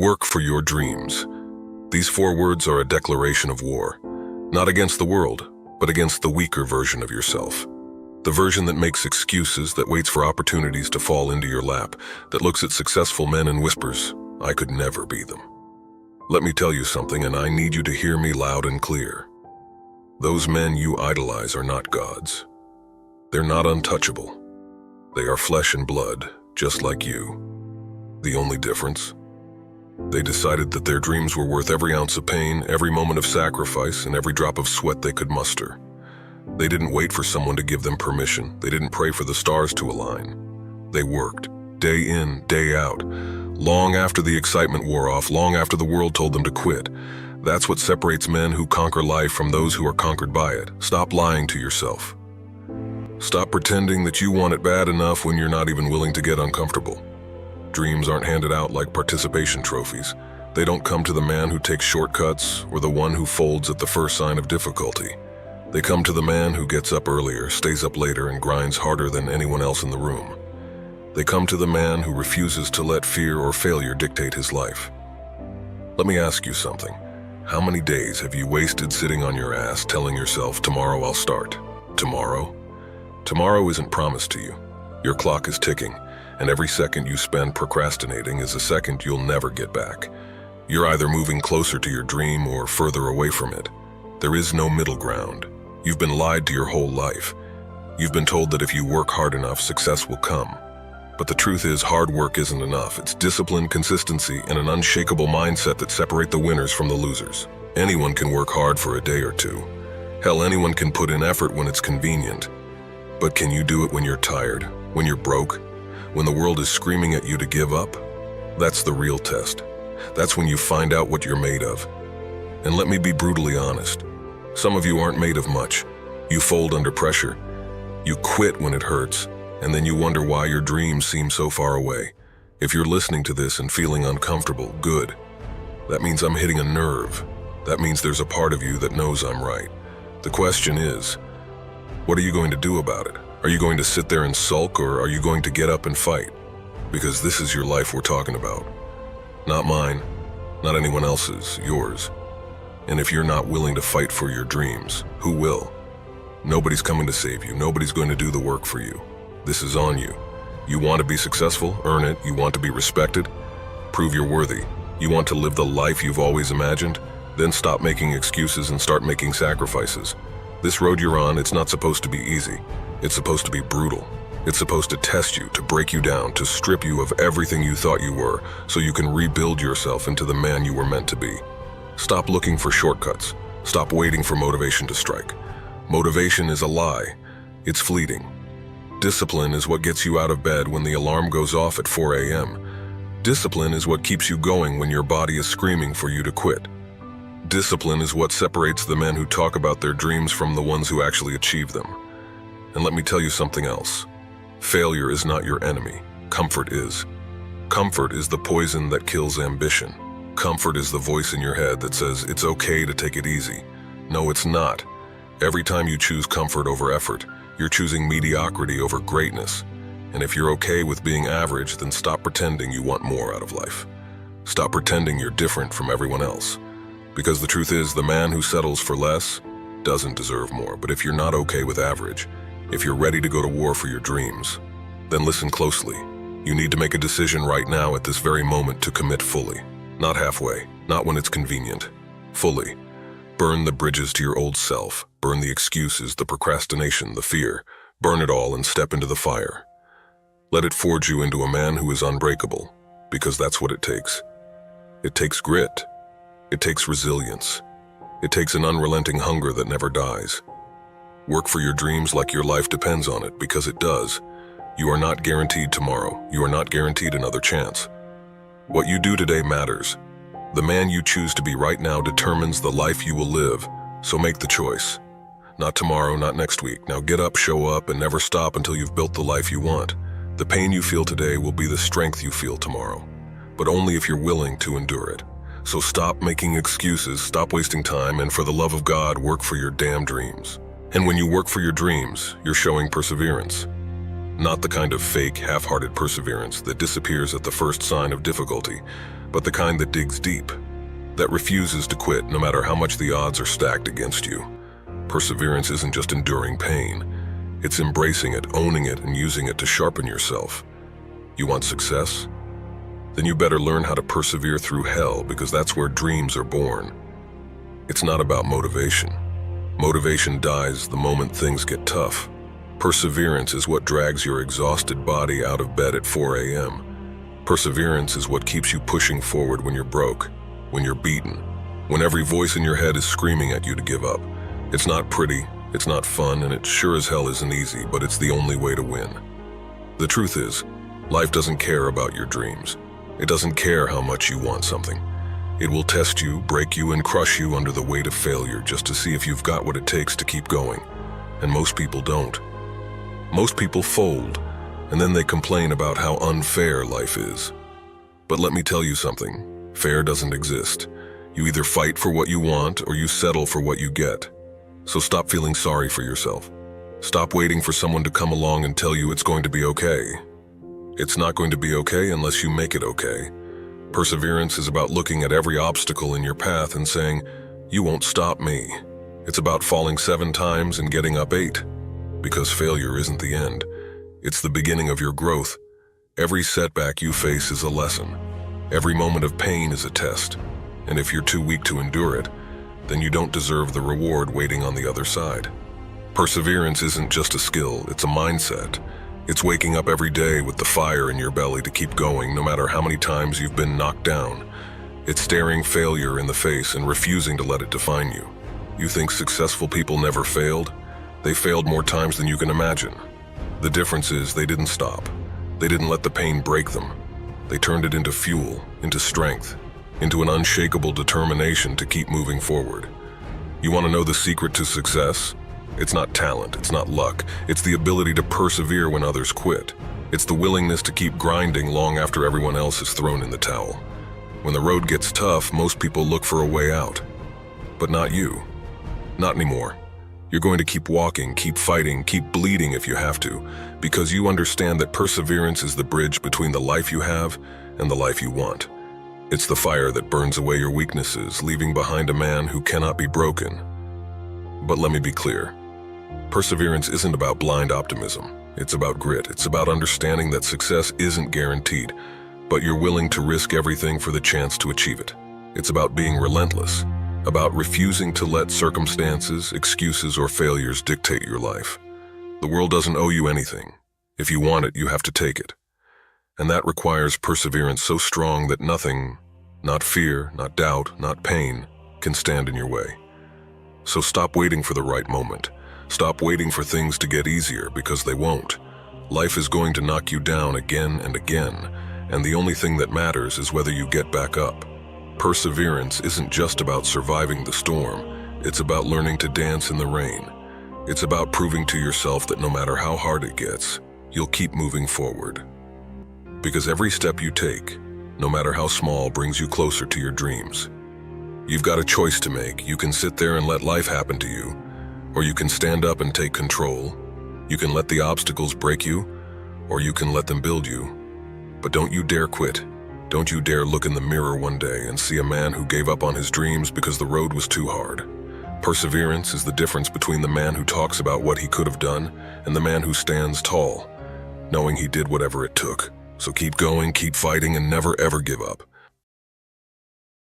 Work for your dreams. These 4 words are a declaration of war, not against the world, but against the weaker version of yourself. The version that makes excuses, that waits for opportunities to fall into your lap, that looks at successful men and whispers, "I could never be them." Let me tell you something, and I need you to hear me loud and clear. Those men you idolize are not gods. They're not untouchable. They are flesh and blood, just like you. The only difference? They decided that their dreams were worth every ounce of pain, every moment of sacrifice, and every drop of sweat they could muster. They didn't wait for someone to give them permission. They didn't pray for the stars to align. They worked, day in, day out, long after the excitement wore off, long after the world told them to quit. That's what separates men who conquer life from those who are conquered by it. Stop lying to yourself. Stop pretending that you want it bad enough when you're not even willing to get uncomfortable. Dreams aren't handed out like participation trophies. They don't come to the man who takes shortcuts or the one who folds at the first sign of difficulty. They come to the man who gets up earlier, stays up later, and grinds harder than anyone else in the room. They come to the man who refuses to let fear or failure dictate his life. Let me ask you something. How many days have you wasted sitting on your ass telling yourself, "Tomorrow I'll start"? Tomorrow? Tomorrow isn't promised to you. Your clock is ticking, and every second you spend procrastinating is a second you'll never get back. You're either moving closer to your dream or further away from it. There is no middle ground. You've been lied to your whole life. You've been told that if you work hard enough, success will come. But the truth is, hard work isn't enough. It's discipline, consistency, and an unshakable mindset that separate the winners from the losers. Anyone can work hard for a day or two. Hell, anyone can put in effort when it's convenient. But can you do it when you're tired, when you're broke, when the world is screaming at you to give up? That's the real test. That's when you find out what you're made of. And let me be brutally honest. Some of you aren't made of much. You fold under pressure. You quit when it hurts, and then you wonder why your dreams seem so far away. If you're listening to this and feeling uncomfortable, good. That means I'm hitting a nerve. That means there's a part of you that knows I'm right. The question is, what are you going to do about it? Are you going to sit there and sulk, or are you going to get up and fight? Because this is your life we're talking about. Not mine, not anyone else's, yours. And if you're not willing to fight for your dreams, who will? Nobody's coming to save you. Nobody's going to do the work for you. This is on you. You want to be successful? Earn it. You want to be respected? Prove you're worthy. You want to live the life you've always imagined? Then stop making excuses and start making sacrifices. This road you're on, it's not supposed to be easy. It's supposed to be brutal. It's supposed to test you, to break you down, to strip you of everything you thought you were, so you can rebuild yourself into the man you were meant to be. Stop looking for shortcuts. Stop waiting for motivation to strike. Motivation is a lie. It's fleeting. Discipline is what gets you out of bed when the alarm goes off at 4 a.m. Discipline is what keeps you going when your body is screaming for you to quit. Discipline is what separates the men who talk about their dreams from the ones who actually achieve them. And let me tell you something else. Failure is not your enemy. Comfort is. Comfort is the poison that kills ambition. Comfort is the voice in your head that says it's okay to take it easy. No, it's not. Every time you choose comfort over effort, you're choosing mediocrity over greatness. And if you're okay with being average, then stop pretending you want more out of life. Stop pretending you're different from everyone else. Because the truth is, the man who settles for less doesn't deserve more. But if you're not okay with average, if you're ready to go to war for your dreams, then listen closely. You need to make a decision right now at this very moment to commit fully. Not halfway, not when it's convenient. Fully. Burn the bridges to your old self. Burn the excuses, the procrastination, the fear. Burn it all and step into the fire. Let it forge you into a man who is unbreakable, because that's what it takes. It takes grit. It takes resilience. It takes an unrelenting hunger that never dies. Work for your dreams like your life depends on it, because it does. You are not guaranteed tomorrow. You are not guaranteed another chance. What you do today matters. The man you choose to be right now determines the life you will live, so make the choice. Not tomorrow, not next week. Now get up, show up, and never stop until you've built the life you want. The pain you feel today will be the strength you feel tomorrow, but only if you're willing to endure it. So stop making excuses, stop wasting time, and for the love of God, work for your damn dreams. And when you work for your dreams, you're showing perseverance. Not the kind of fake, half-hearted perseverance that disappears at the first sign of difficulty, but the kind that digs deep, that refuses to quit no matter how much the odds are stacked against you. Perseverance isn't just enduring pain. It's embracing it, owning it, and using it to sharpen yourself. You want success? Then you better learn how to persevere through hell, because that's where dreams are born. It's not about motivation. Motivation dies the moment things get tough. Perseverance is what drags your exhausted body out of bed at 4 a.m. Perseverance is what keeps you pushing forward when you're broke, when you're beaten, when every voice in your head is screaming at you to give up. It's not pretty, it's not fun, and it sure as hell isn't easy, but it's the only way to win. The truth is, life doesn't care about your dreams. It doesn't care how much you want something. It will test you, break you, and crush you under the weight of failure just to see if you've got what it takes to keep going. And most people don't. Most people fold, and then they complain about how unfair life is. But let me tell you something. Fair doesn't exist. You either fight for what you want or you settle for what you get. So stop feeling sorry for yourself. Stop waiting for someone to come along and tell you it's going to be okay. It's not going to be okay unless you make it okay. Perseverance is about looking at every obstacle in your path and saying, "You won't stop me." It's about falling 7 times and getting up 8. Because failure isn't the end. It's the beginning of your growth. Every setback you face is a lesson. Every moment of pain is a test. And if you're too weak to endure it, then you don't deserve the reward waiting on the other side. Perseverance isn't just a skill, it's a mindset. It's waking up every day with the fire in your belly to keep going no matter how many times you've been knocked down. It's staring failure in the face and refusing to let it define you. You think successful people never failed? They failed more times than you can imagine. The difference is they didn't stop. They didn't let the pain break them. They turned it into fuel, into strength, into an unshakable determination to keep moving forward. You want to know the secret to success? It's not talent, it's not luck. It's the ability to persevere when others quit. It's the willingness to keep grinding long after everyone else has thrown in the towel. When the road gets tough, most people look for a way out. But not you. Not anymore. You're going to keep walking, keep fighting, keep bleeding if you have to, because you understand that perseverance is the bridge between the life you have and the life you want. It's the fire that burns away your weaknesses, leaving behind a man who cannot be broken. But let me be clear. Perseverance isn't about blind optimism. It's about grit. It's about understanding that success isn't guaranteed, but you're willing to risk everything for the chance to achieve it. It's about being relentless, about refusing to let circumstances, excuses, or failures dictate your life. The world doesn't owe you anything. If you want it, you have to take it. And that requires perseverance so strong that nothing, not fear, not doubt, not pain, can stand in your way. So stop waiting for the right moment. Stop waiting for things to get easier, because they won't. Life is going to knock you down again and again, and the only thing that matters is whether you get back up. Perseverance isn't just about surviving the storm, it's about learning to dance in the rain. It's about proving to yourself that no matter how hard it gets, you'll keep moving forward. Because every step you take, no matter how small, brings you closer to your dreams. You've got a choice to make. You can sit there and let life happen to you, or you can stand up and take control. You can let the obstacles break you, or you can let them build you. But don't you dare quit. Don't you dare look in the mirror one day and see a man who gave up on his dreams because the road was too hard. Perseverance is the difference between the man who talks about what he could have done and the man who stands tall, knowing he did whatever it took. So keep going, keep fighting, and never ever give up.